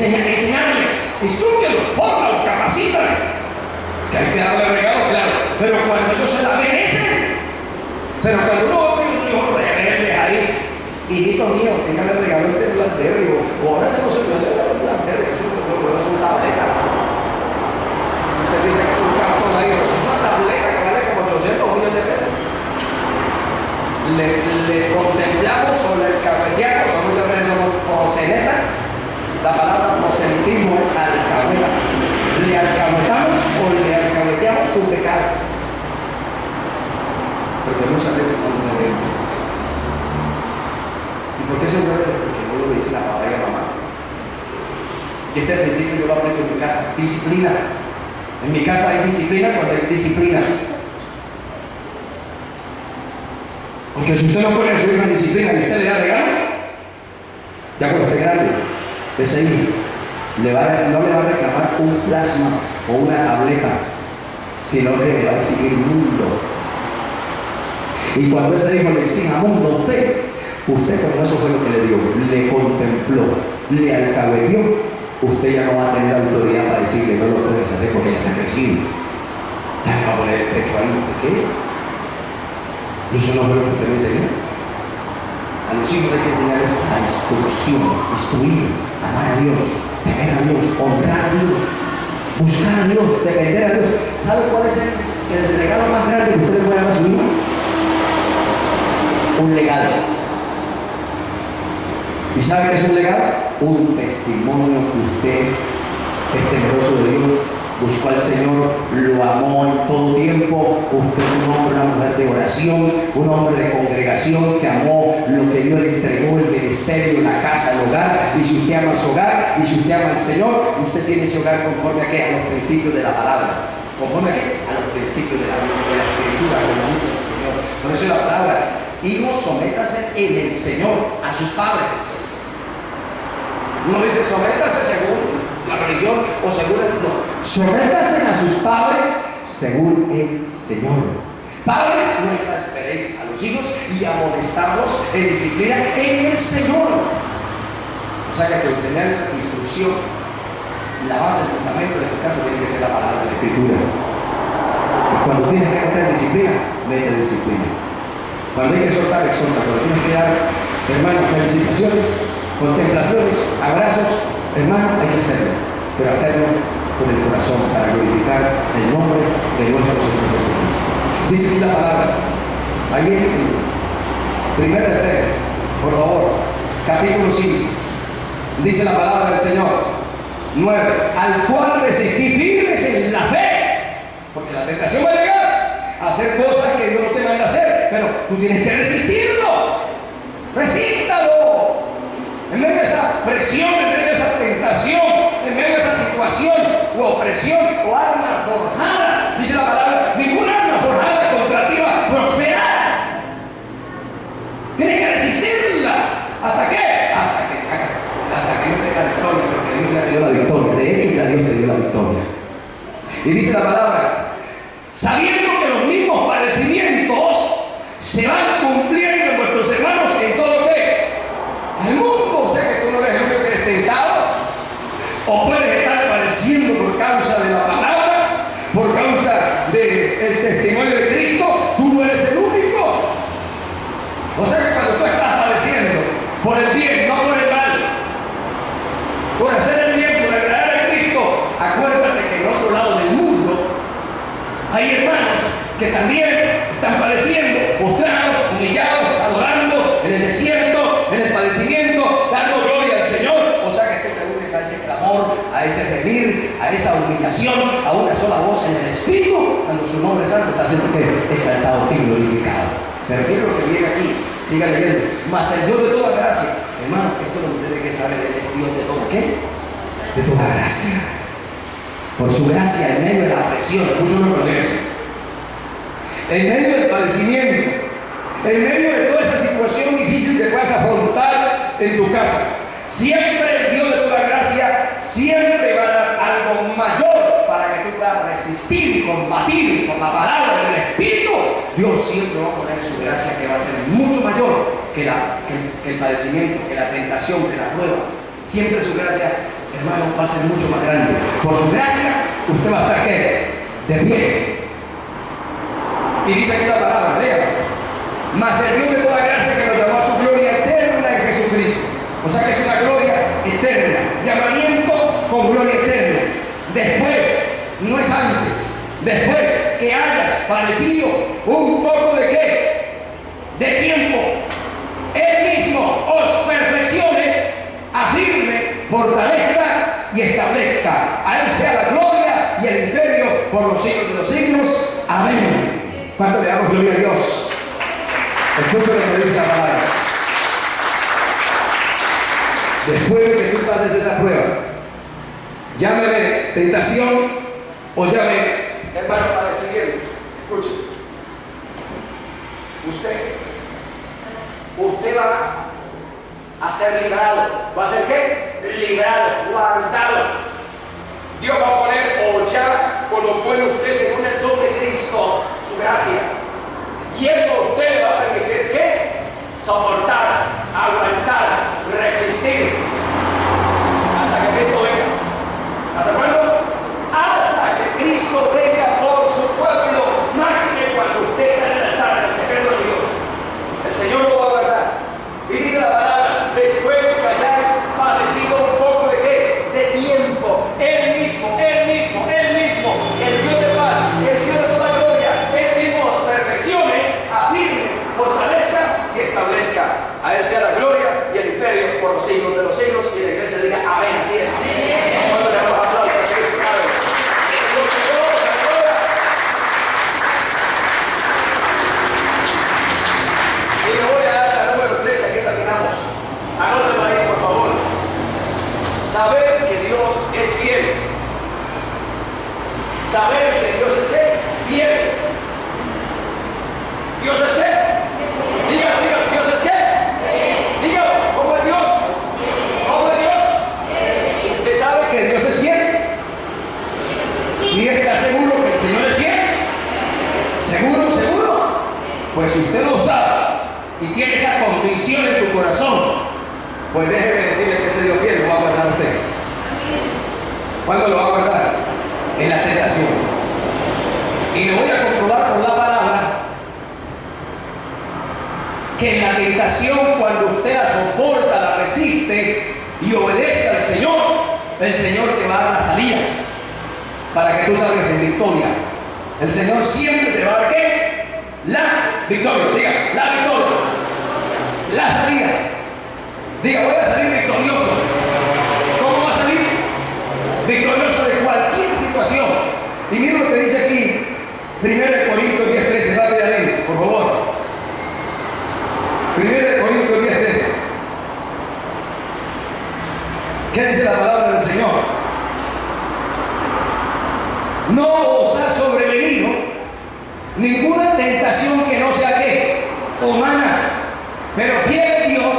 enseñarles, instruyenlos, fórmalos, capacítalos. Que hay que darle regalo, claro, pero cuando ellos se la merecen. Pero cuando uno ve un hijo rebelde ahí, hijito mío, téngale regalo este blandero, o ahora que no se puede hacer el blandero, eso no son tabletas. Usted dice que es un cartón ahí, pero es una tableta que vale como 800 millones de pesos. Le contemplamos o le alcahueteamos, o muchas veces somos prosenetas. La palabra proselitismo es alcahueta. Le alcahuetamos o le alcahueteamos su pecado, porque muchas veces son rebeldes. ¿Y por qué son rebeldes? Porque no lo dice la palabra de mamá. Y este principio yo lo aplico en mi casa: disciplina. En mi casa hay disciplina cuando hay disciplina. Porque si usted no pone a su hijo en disciplina y usted le da regalos, ya cuando esté grande, ese hijo no le va a reclamar un plasma o una tableta, sino que le va a exigir mundo. Y cuando ese hijo le exija mundo, usted con eso fue lo que le dio, le contempló, le alcahueteó, usted ya no va a tener autoridad para decirle no lo puedes hacer porque ya está crecido. Ya le va a poner el techo ahí, ¿de qué? Y eso no fue lo que usted me enseñó. A los hijos hay que enseñarles la instrucción, instruir, amar a Dios, temer a Dios, honrar a Dios, buscar a Dios, depender a Dios. ¿Sabe cuál es el regalo más grande que usted le puede dar a su hijo? Un legado. ¿Y sabe qué es un legado? Un testimonio que usted es temeroso de Dios, buscó al Señor, lo amó en todo tiempo. Usted es un hombre, una mujer de oración, un hombre de congregación que amó lo que Dios le entregó, el ministerio, la casa, el hogar. Y si usted ama su hogar, y si usted ama al Señor, usted tiene ese hogar conforme a qué? A los principios de la palabra. ¿Conforme a qué? A los principios de la Escritura, como dice el Señor. Por eso la palabra: hijos, sométase en el Señor a sus padres. No dice sométase según la religión o según el mundo. Sométase a sus padres según el Señor. Padres, no exasperéis a los hijos y amonestarlos en disciplina en el Señor. O sea que tu enseñanza, tu instrucción, la base, el fundamento de tu casa tiene que ser la palabra de la Escritura. Y cuando tienes que meter disciplina, mete disciplina. Cuando hay que exhortar, exhorta. Cuando tienes que dar, hermanos, felicitaciones, contemplaciones, abrazos, hermano, hay que hacerlo, pero hacerlo con el corazón para glorificar el nombre de nuestro Señor Jesucristo. Dice así la palabra, ahí en 1 de Pedro, por favor, capítulo 5, dice la palabra del Señor, 9, al cual resistí firmes en la fe, porque la tentación va a llegar a hacer cosas que Dios no te manda a hacer, pero tú tienes que resistirlo. Resístalo. En medio de esa presión, en medio de esa tentación, en medio de esa situación o opresión o arma forjada, dice la palabra, ninguna arma forjada contra ti va a prosperar. Tienes que resistirla. ¿Hasta qué? Hasta que Dios te dé la victoria, porque Dios ya te dio la victoria. De hecho, ya Dios te dio la victoria. Y dice la palabra, sabiendo que los mismos padecimientos se van cumpliendo en vuestros hermanos en todo ¿qué? El mundo. O sea que tú no eres el único que eres tentado, o puedes estar padeciendo por causa de la palabra, por causa del testimonio de Cristo. Tú no eres el único. O sea que cuando tú estás padeciendo por el bien, no por el mal, por hacer el bien, por agradar a Cristo, acuérdate que en otro lado del mundo hay hermanos que también están padeciendo, postrados, humillados, adorando en el desierto, en el padecimiento, dando gloria al Señor. O sea que tú te unes a ese clamor, a ese gemir, a esa humillación, a una sola voz en el Espíritu, cuando su nombre santo está siendo exaltado y glorificado. Pero mira lo que viene aquí, siga leyendo. Mas el Dios de toda gracia, hermano, esto es lo que usted tiene que saber, Él es Dios de todo ¿qué? De toda gracia. Por su gracia, en medio de la presión, muchos no conocen, en medio del padecimiento, en medio de toda esa situación difícil que puedas afrontar en tu casa, siempre el Dios de toda gracia siempre va a dar algo mayor para que tú puedas resistir y combatir por la palabra del Espíritu. Dios siempre va a poner su gracia, que va a ser mucho mayor que el padecimiento, que la tentación, que la prueba. Siempre su gracia hermano, va a ser mucho más grande. Por su gracia, usted va a estar, ¿qué? De pie. Y dice aquí la palabra, lea. Mas el Dios de toda gracia que nos llamó a su gloria eterna en Jesucristo. O sea que es una gloria eterna. Llamamiento con gloria eterna. Después, no es antes. Después que hayas padecido un poco de ¿qué? De tiempo. Él mismo os perfeccione, afirme, fortalezca y establezca. A Él sea la gloria y el imperio por los siglos de los siglos. Amén. ¿Cuánto le damos gloria a Dios? Escucha lo que dice la palabra. Después de que tú pases esa prueba, llámele tentación o llámele, hermano, para el siguiente. Escuche. Usted va a ser librado. ¿Va a ser qué? Librado, guardado. Dios va a poner o ya colocó en usted según el don de Cristo su gracia. Y eso a usted le va a permitir ¿qué? Soportar, aguantar, resistir hasta que Cristo venga. ¿Hasta cuándo? Hasta que Cristo venga por su pueblo. Máxime cuando usted está en el altar, en el secreto de Dios. El Señor lo va a guardar. Y dice la palabra, después que hayáis padecido un poco de ¿qué? De tiempo. Él mismo, el Dios de paz, el Dios de toda gloria, Él mismo os perfeccione, afirme, fortalezca y establezca. A Él sea la gloria y el imperio por los siglos de los siglos. Y la iglesia diga amén, así es. Cuando le damos aplausos a Cristo, Padre. Y le voy a dar la número 3, aquí terminamos. Anótelo ahí, por favor. Saber que Dios es fiel. Saber que Dios es ¿qué? Fiel. ¿Dios es qué? Dígalo, ¿Dios es qué? Dígalo, ¿cómo es Dios? ¿Cómo es Dios? ¿Usted sabe que Dios es fiel? ¿Sí está seguro que el Señor es fiel? ¿Seguro? Pues si usted lo sabe y tiene esa convicción en tu corazón, pues déjeme decirle que ese Dios fiel lo va a guardar a usted. ¿Cuándo lo va a guardar? En la tentación. Y le voy a comprobar por la palabra que en la tentación, cuando usted la soporta, la resiste y obedece al Señor, el Señor te va a dar la salida para que tú salgas en victoria. El Señor siempre te va a dar ¿qué? La victoria. Diga, la victoria. La salida. Diga, voy a salir victorioso. ¿Cómo va a salir? Victorioso de cualquier situación. Y mira lo que dice aquí, 1 Corintios 10:13, rápidamente, por favor. 1 Corintios 10:13. ¿Qué dice la palabra del Señor? No os ha sobrevenido ninguna tentación que no sea ¿qué? Humana, pero fiel es Dios,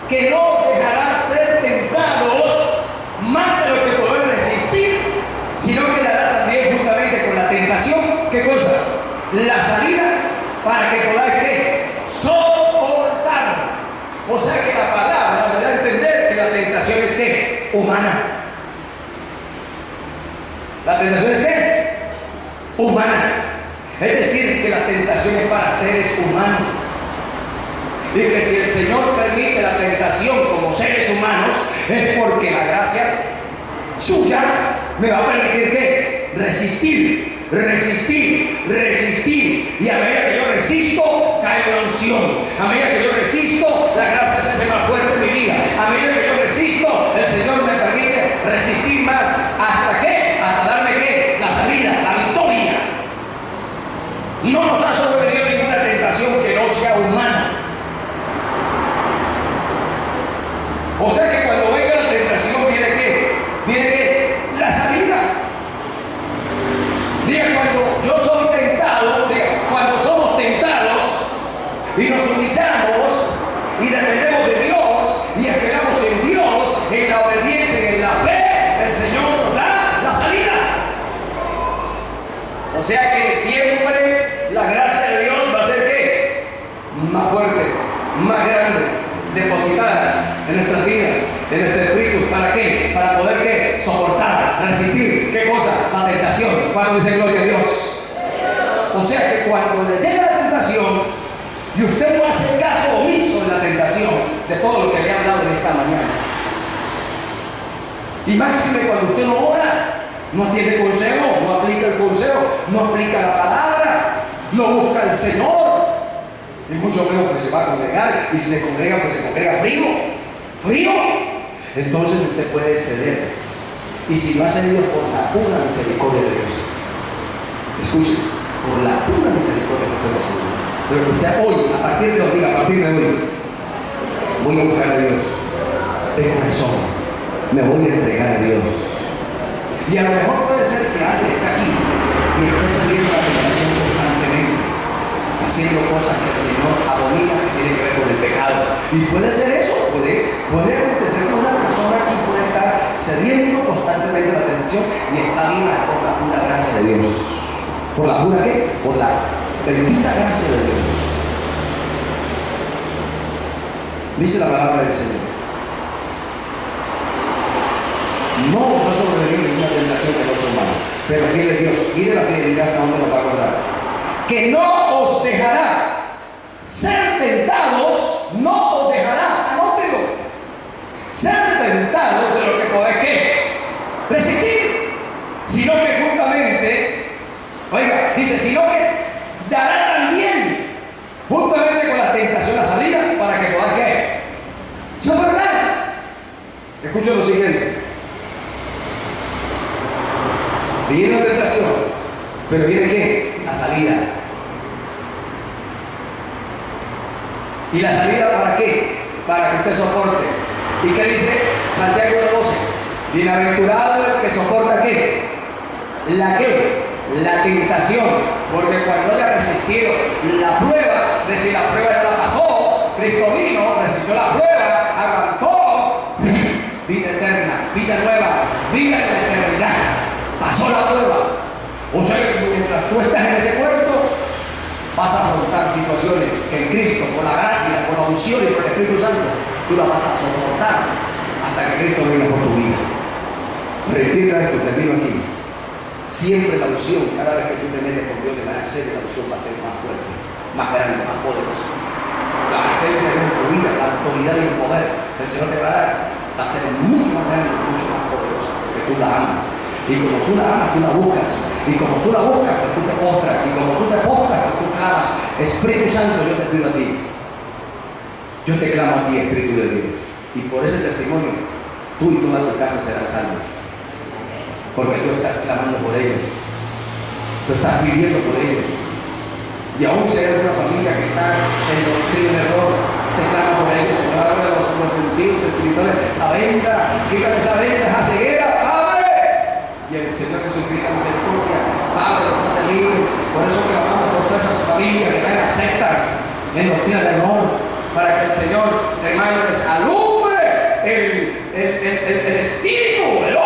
que no dejará ser tentados más de lo que poder resistir, sino que dará también juntamente con la tentación, ¿qué cosa? La salida para que podáis ¿qué? Soportar. O sea que la palabra me da a entender que la tentación es ¿qué? Humana. La tentación es ¿qué? Humana. Es decir, que la tentación es para seres humanos. Y que si el Señor permite la tentación como seres humanos, es porque la gracia suya me va a permitir ¿qué? Resistir. Y a medida que yo resisto, cae la unción. A medida que yo resisto, la gracia se hace más fuerte en mi vida. A medida que yo resisto, el Señor me permite resistir más. ¿Hasta qué? Hasta darme ¿qué? La salida, la victoria. No nos ha sobrevenido ninguna tentación que no sea humana. O sea que cuando venga la tentación, ¿viene qué? ¿Viene qué? La salida. Diga, cuando yo soy tentado, diga, cuando somos tentados y nos humillamos y dependemos de Dios y esperamos en Dios, en la obediencia y en la fe, el Señor nos da la salida. O sea que siempre la gracia de Dios va a ser ¿qué? Más fuerte, más grande, depositada en nuestras vidas, en nuestro espíritu. ¿Para qué? Para poder resistir, ¿qué cosa? La tentación. Cuando dice gloria a Dios. O sea que cuando le llega la tentación y usted no hace caso omiso de la tentación, de todo lo que le he hablado en esta mañana, y máxime cuando usted no ora, no atiende consejo, no aplica el consejo, no aplica la palabra, no busca al Señor, y mucho menos que se va a congregar, y si se congrega, pues se congrega frío. Entonces usted puede ceder, y si no ha cedido por la pura misericordia de Dios, escuche, por la pura misericordia de Dios, pero que usted hoy, a partir de hoy, diga, a partir de hoy, voy a buscar a Dios de corazón, me voy a entregar a Dios. Y a lo mejor puede ser que alguien está aquí y esté saliendo la tentación constantemente, haciendo cosas que el Señor abomina, que tienen que ver con el pecado. Y puede ser eso, puede acontecer que una persona aquí puede estar cediendo constantemente la tentación y está viva por la pura gracia de Dios. ¿Por la pura qué? Por la bendita gracia de Dios. Dice la palabra del Señor: no os va a sobrevivir ninguna tentación que no sea humana, pero fiel es Dios. Mire la fidelidad hasta donde nos va a acordar. Que no os dejará ser tentados, no os dejará, anótelo, ser tentados de lo que podéis ¿qué? Resistir, sino que juntamente, oiga, dice, sino que dará también juntamente con la tentación la salida para que podáis ¿qué? Soportar. Escuchen lo siguiente. Viene la tentación, pero viene ¿qué? La salida. ¿Y la salida para qué? Para que usted soporte. ¿Y qué dice Santiago 12? Bienaventurado el que soporta ¿qué? ¿La qué? La tentación. Porque cuando haya resistido la prueba, de si la prueba ya la pasó, Cristo vino, resistió la prueba, aguantó, vida eterna, vida nueva, vida en la eternidad. Pasó la prueba. O sea que mientras tú estás en ese cuerpo, vas a afrontar situaciones que en Cristo, con la gracia, con la unción y con el Espíritu Santo, tú las vas a soportar hasta que Cristo venga por tu vida. Pero entienda esto, termino aquí. Siempre la unción, cada vez que tú te metes con Dios de manera seria, la unción va a ser más fuerte, más grande, más poderosa. La presencia de tu vida, la autoridad y el poder que el Señor te va a dar, va a ser mucho más grande, mucho más poderosa, porque tú la amas. Y como tú la amas, tú la buscas. Y como tú la buscas, pues tú te postras. Y como tú te postras, pues tú clamas. Espíritu Santo, yo te pido a ti. Yo te clamo a ti, Espíritu de Dios. Y por ese testimonio, tú y toda tu casa serán salvos. Porque tú estás clamando por ellos. Tú estás pidiendo por ellos. Y aún si hay alguna familia que está en doctrina en error, te clama por ellos. Señor, abre los sentidos espirituales. La venda, quítate esa venda, esa ceguera. Y el Señor Jesucristo misericordia, Padre, los hace libres. Por eso clamamos por todas esas familias que caen a sectas en doctrina del error, para que el Señor, hermano, les alumbre el espíritu, el